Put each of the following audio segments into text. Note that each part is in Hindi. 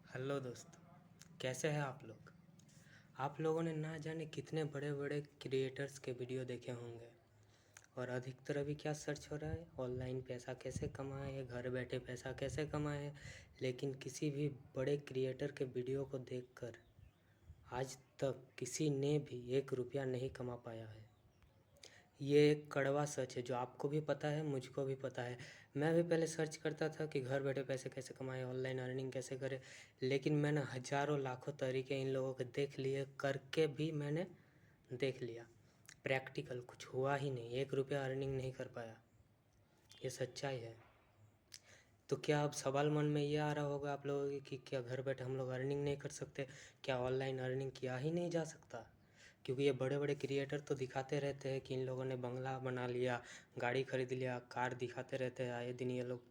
हेलो दोस्तों, कैसे हैं आप लोग। आप लोगों ने ना जाने कितने बड़े बड़े क्रिएटर्स के वीडियो देखे होंगे और अधिकतर अभी क्या सर्च हो रहा है, ऑनलाइन पैसा कैसे कमाएं, घर बैठे पैसा कैसे कमाएं। लेकिन किसी भी बड़े क्रिएटर के वीडियो को देखकर आज तक किसी ने भी 1 रुपया नहीं कमा पाया है। ये एक कड़वा सच है जो आपको भी पता है, मुझको भी पता है। मैं भी पहले सर्च करता था कि घर बैठे पैसे कैसे कमाएं, ऑनलाइन अर्निंग कैसे करें। लेकिन मैंने हज़ारों लाखों तरीके इन लोगों के देख लिए, करके भी मैंने देख लिया, प्रैक्टिकल कुछ हुआ ही नहीं, 1 रुपया अर्निंग नहीं कर पाया। ये सच्चाई है। तो क्या अब सवाल मन में ये आ रहा होगा आप लोगों की कि क्या घर बैठे हम लोग अर्निंग नहीं कर सकते, क्या ऑनलाइन अर्निंग किया ही नहीं जा सकता। क्योंकि ये बड़े बड़े क्रिएटर तो दिखाते रहते हैं कि इन लोगों ने बंगला बना लिया, गाड़ी खरीद लिया, कार दिखाते रहते हैं आए दिन ये लोग।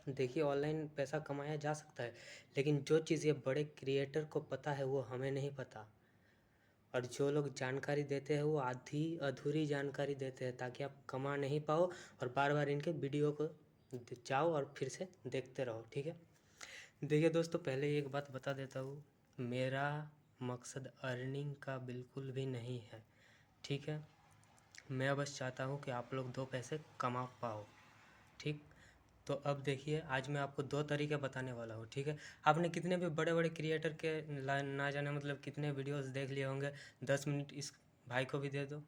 देखिए, ऑनलाइन पैसा कमाया जा सकता है, लेकिन जो चीज़ ये बड़े क्रिएटर को पता है वो हमें नहीं पता। और जो लोग जानकारी देते हैं वो आधी अधूरी जानकारी देते हैं ताकि आप कमा नहीं पाओ और बार बार इनके वीडियो को जाओ और फिर से देखते रहो। ठीक है, देखिए दोस्तों, पहले एक बात बता देता हूँ, मेरा मकसद अर्निंग का बिल्कुल भी नहीं है। ठीक है, मैं बस चाहता हूँ कि आप लोग 2 पैसे कमा पाओ। ठीक, तो अब देखिए, आज मैं आपको 2 तरीके बताने वाला हूँ। ठीक है, आपने कितने भी बड़े बड़े क्रिएटर के ना जाने मतलब कितने वीडियोस देख लिए होंगे। 10 मिनट इस भाई को भी दे दो,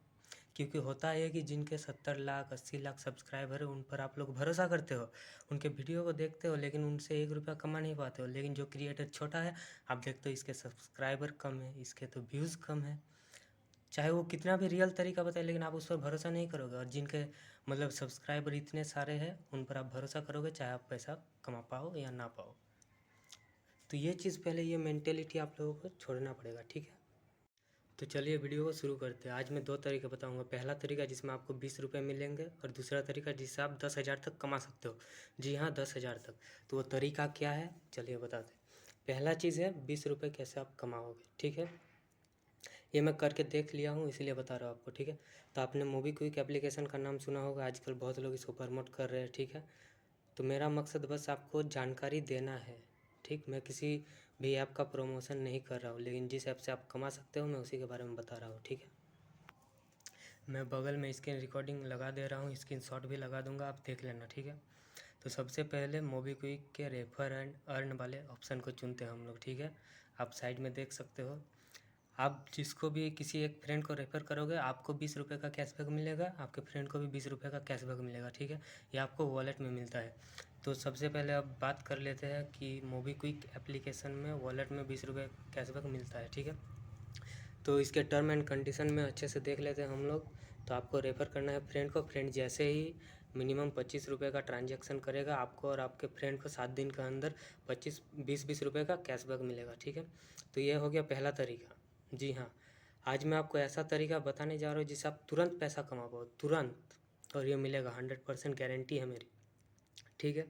क्योंकि होता है कि जिनके 70 लाख 80 लाख सब्सक्राइबर है उन पर आप लोग भरोसा करते हो, उनके वीडियो को देखते हो, लेकिन उनसे 1 रुपया कमा नहीं पाते हो। लेकिन जो क्रिएटर छोटा है, आप देखते हो इसके सब्सक्राइबर कम है, इसके तो व्यूज़ कम है, चाहे वो कितना भी रियल तरीका बताए, लेकिन आप उस पर भरोसा नहीं करोगे। और जिनके मतलब सब्सक्राइबर इतने सारे हैं उन पर आप भरोसा करोगे, चाहे आप पैसा कमा पाओ या ना पाओ। तो ये चीज़ पहले, ये मेंटेलिटी आप लोगों को छोड़ना पड़ेगा। ठीक है, तो चलिए वीडियो को शुरू करते हैं। आज मैं 2 तरीके बताऊंगा। पहला तरीका जिसमें आपको 20 रुपये मिलेंगे और दूसरा तरीका जिससे आप 10,000 तक कमा सकते हो। जी हाँ, 10,000 तक। तो वो तरीका क्या है, चलिए बताते हैं। पहला चीज़ है 20 रुपये कैसे आप कमाओगे। ठीक है, ये मैं करके देख लिया हूँ इसलिए बता रहा हूँ आपको। ठीक है, तो आपने मोबीक्विक एप्लीकेशन का नाम सुना होगा, आजकल बहुत लोग इसको प्रमोट कर रहे हैं। ठीक है, तो मेरा मकसद बस आपको जानकारी देना है। ठीक, मैं किसी भी ऐप का प्रमोशन नहीं कर रहा हूँ, लेकिन जिस ऐप से आप कमा सकते हो मैं उसी के बारे में बता रहा हूँ। ठीक है, मैं बगल में स्क्रीन रिकॉर्डिंग लगा दे रहा हूँ, स्क्रीनशॉट भी लगा दूंगा, आप देख लेना। ठीक है, तो सबसे पहले मोबीक्विक के रेफर एंड अर्न वाले ऑप्शन को चुनते हैं हम लोग। ठीक है, आप साइड में देख सकते हो। आप जिसको भी किसी एक फ्रेंड को रेफ़र करोगे आपको 20 रुपये का कैशबैक मिलेगा, आपके फ्रेंड को भी 20 रुपये का कैशबैक मिलेगा। ठीक है, ये आपको वॉलेट में मिलता है। तो सबसे पहले अब बात कर लेते हैं कि मोबीक्विक एप्लीकेशन में वॉलेट में 20 रुपये कैशबैक मिलता है। ठीक है, तो इसके टर्म एंड कंडीशन में अच्छे से देख लेते हैं हम लोग। तो आपको रेफ़र करना है फ्रेंड को। फ्रेंड जैसे ही मिनिमम 25 रुपये का ट्रांजैक्शन करेगा, आपको और आपके फ्रेंड को 7 दिन के अंदर 25-20 रुपये का कैशबैक मिलेगा। ठीक है, तो ये हो गया पहला तरीका। जी हाँ, आज मैं आपको ऐसा तरीका बताने जा रहा हूँ जिससे आप तुरंत पैसा कमा पाओ, तुरंत। और ये मिलेगा, 100% गारंटी है मेरी। ठीक है,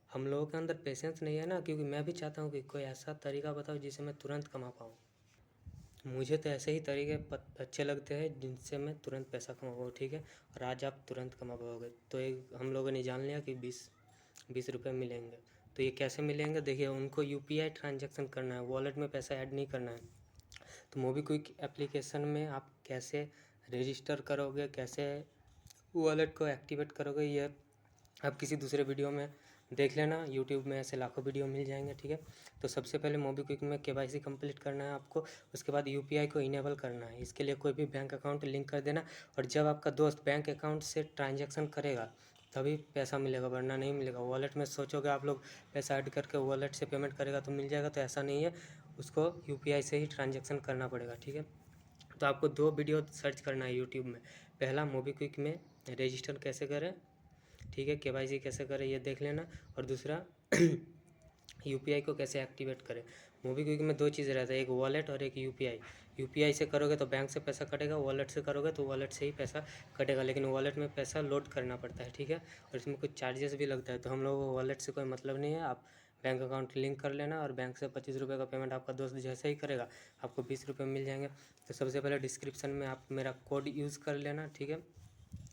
हम लोगों के अंदर पेशेंस नहीं है ना, क्योंकि मैं भी चाहता हूँ कि कोई ऐसा तरीका बताओ जिससे मैं तुरंत कमा पाऊँ। मुझे तो ऐसे ही तरीके अच्छे लगते हैं जिनसे मैं तुरंत पैसा कमा पाऊँ। ठीक है, और आज आप तुरंत कमा पाओगे। तो एक हम लोगों ने जान लिया कि 20 रुपये मिलेंगे। तो ये कैसे मिलेंगे, देखिए, उनको यूपीआई ट्रांजैक्शन करना है, वॉलेट में पैसा ऐड नहीं करना है। तो मोबीक्विक एप्लीकेशन में आप कैसे रजिस्टर करोगे, कैसे वॉलेट को एक्टिवेट करोगे, ये आप किसी दूसरे वीडियो में देख लेना। यूट्यूब में ऐसे लाखों वीडियो मिल जाएंगे। ठीक है, तो सबसे पहले मोबीक्विक में केवाईसी कंप्लीट करना है आपको। उसके बाद यूपीआई को इनेबल करना है। इसके लिए कोई भी बैंक अकाउंट लिंक कर देना, और जब आपका दोस्त बैंक अकाउंट से ट्रांजैक्शन करेगा तभी पैसा मिलेगा, वरना नहीं मिलेगा। वॉलेट में सोचोगे आप लोग पैसा ऐड करके वॉलेट से पेमेंट करेगा तो मिल जाएगा, तो ऐसा नहीं है, उसको यूपीआई से ही ट्रांजैक्शन करना पड़ेगा। ठीक है, तो आपको 2 वीडियो सर्च करना है यूट्यूब में। पहला, मोबीक्विक में रजिस्टर कैसे करें, ठीक है, केवाईसी कैसे करें ये देख लेना। और दूसरा यूपीआई को कैसे एक्टिवेट करें। मोबीक्विक में 2 चीज़ रहता है, एक वॉलेट और एक यूपीआई। यूपीआई से करोगे तो बैंक से पैसा कटेगा, वॉलेट से करोगे तो वॉलेट से ही पैसा कटेगा, लेकिन वॉलेट में पैसा लोड करना पड़ता है। ठीक है, और इसमें कुछ चार्जेस भी लगता है। तो हम लोगों को वॉलेट से कोई मतलब नहीं है, आप बैंक अकाउंट लिंक कर लेना, और बैंक से 25 रुपये का पेमेंट आपका दोस्त जैसे ही करेगा आपको 20 रुपये मिल जाएंगे। तो सबसे पहले डिस्क्रिप्शन में आप मेरा कोड यूज़ कर लेना। ठीक है,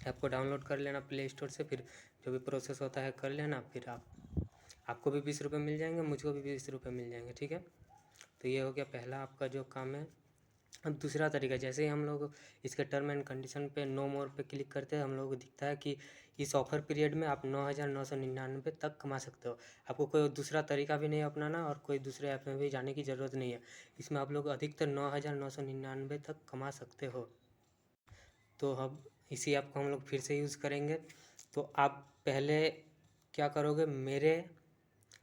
आपको डाउनलोड कर लेना प्ले स्टोर से, फिर जो भी प्रोसेस होता है कर लेना, फिर आप आपको भी 20 रुपये मिल जाएंगे, मुझको भी 20 रुपये मिल जाएंगे, ठीक है। तो ये हो गया पहला आपका जो काम है। अब दूसरा तरीका, जैसे ही हम लोग इसके टर्म एंड कंडीशन पे नो मोर पे क्लिक करते हैं, हम लोग को दिखता है कि इस ऑफर पीरियड में आप 9,999 तक कमा सकते हो। आपको कोई दूसरा तरीका भी नहीं अपनाना और कोई दूसरे ऐप में भी जाने की ज़रूरत नहीं है। इसमें आप लोग अधिकतर 9,999 तक कमा सकते हो। तो अब इसी ऐप को हम लोग फिर से यूज़ करेंगे। तो आप पहले क्या करोगे, मेरे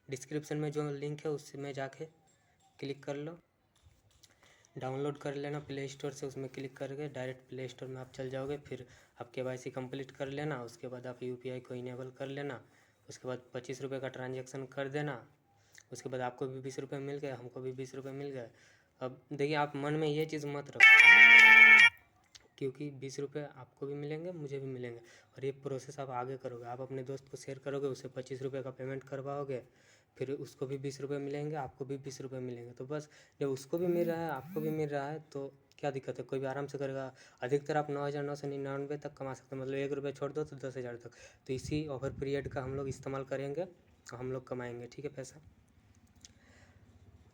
डिस्क्रिप्शन में जो लिंक है उसमें जाके क्लिक कर लो, डाउनलोड कर लेना प्ले स्टोर से। उसमें क्लिक करके डायरेक्ट प्ले स्टोर में आप चल जाओगे। फिर आप KYC कंप्लीट कर लेना। उसके बाद आप UPI को इनेबल कर लेना। उसके बाद 25 रुपये का ट्रांजेक्शन कर देना। उसके बाद आपको भी 20 रुपये मिल गए, हमको भी 20 रुपये मिल गए। अब देखिए, आप मन में ये चीज़ मत रखो, क्योंकि 20 रुपये आपको भी मिलेंगे, मुझे भी मिलेंगे। और ये प्रोसेस आप आगे करोगे, आप अपने दोस्त को शेयर करोगे, उसे 25 रुपये का पेमेंट करवाओगे, फिर उसको भी 20 रुपये मिलेंगे, आपको भी 20 रुपये मिलेंगे। तो बस जब उसको भी मिल रहा है, आपको भी मिल रहा है, तो क्या दिक्कत है, कोई भी आराम से करेगा। अधिकतर आप 9,999 तक कमा सकते हैं, मतलब 1 रुपये छोड़ दो तो 10,000 तक। तो इसी ऑफर पीरियड का हम लोग इस्तेमाल करेंगे, हम लोग कमाएंगे, ठीक है, पैसा।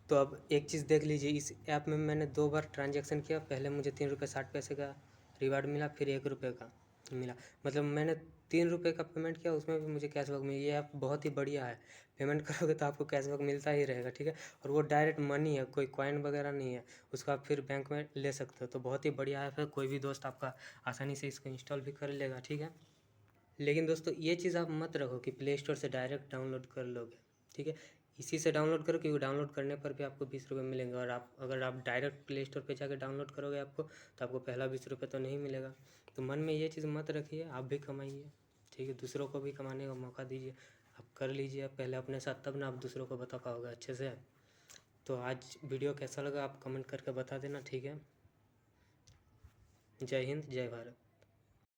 तो अब एक चीज़ देख लीजिए, इस ऐप में मैंने 2 बार ट्रांजेक्शन किया। पहले मुझे 3 रुपये 60 पैसे का रिवार्ड मिला, फिर 1 रुपये का मिला। मतलब मैंने 3 रुपये का पेमेंट किया, उसमें भी मुझे कैशबैक मिला। ये ऐप बहुत ही बढ़िया है, पेमेंट करोगे तो आपको कैशबैक मिलता ही रहेगा, ठीक है। और वो डायरेक्ट मनी है, कोई कॉइन वगैरह नहीं है, उसको आप फिर बैंक में ले सकते हो। तो बहुत ही बढ़िया ऐप है, कोई भी दोस्त आपका आसानी से इसको इंस्टॉल भी कर लेगा, ठीक है। लेकिन दोस्तों, ये चीज़ आप मत रखो कि प्ले स्टोर से डायरेक्ट डाउनलोड कर लोगे, ठीक है। इसी से डाउनलोड करो, क्योंकि डाउनलोड करने पर भी आपको 20 रुपये मिलेंगे। और अगर आप डायरेक्ट प्ले स्टोर पर जाकर डाउनलोड करोगे आपको, तो आपको पहला 20 रुपये तो नहीं मिलेगा। तो मन में ये चीज़ मत रखिए, आप भी कमाइए, ठीक है। दूसरों को भी कमाने का मौका दीजिए, आप कर लीजिए पहले अपने साथ, तब ना आप दूसरों को बता पाओगे अच्छे से। तो आज वीडियो कैसा लगा आप कमेंट करके बता देना, ठीक है। जय हिंद, जय भारत।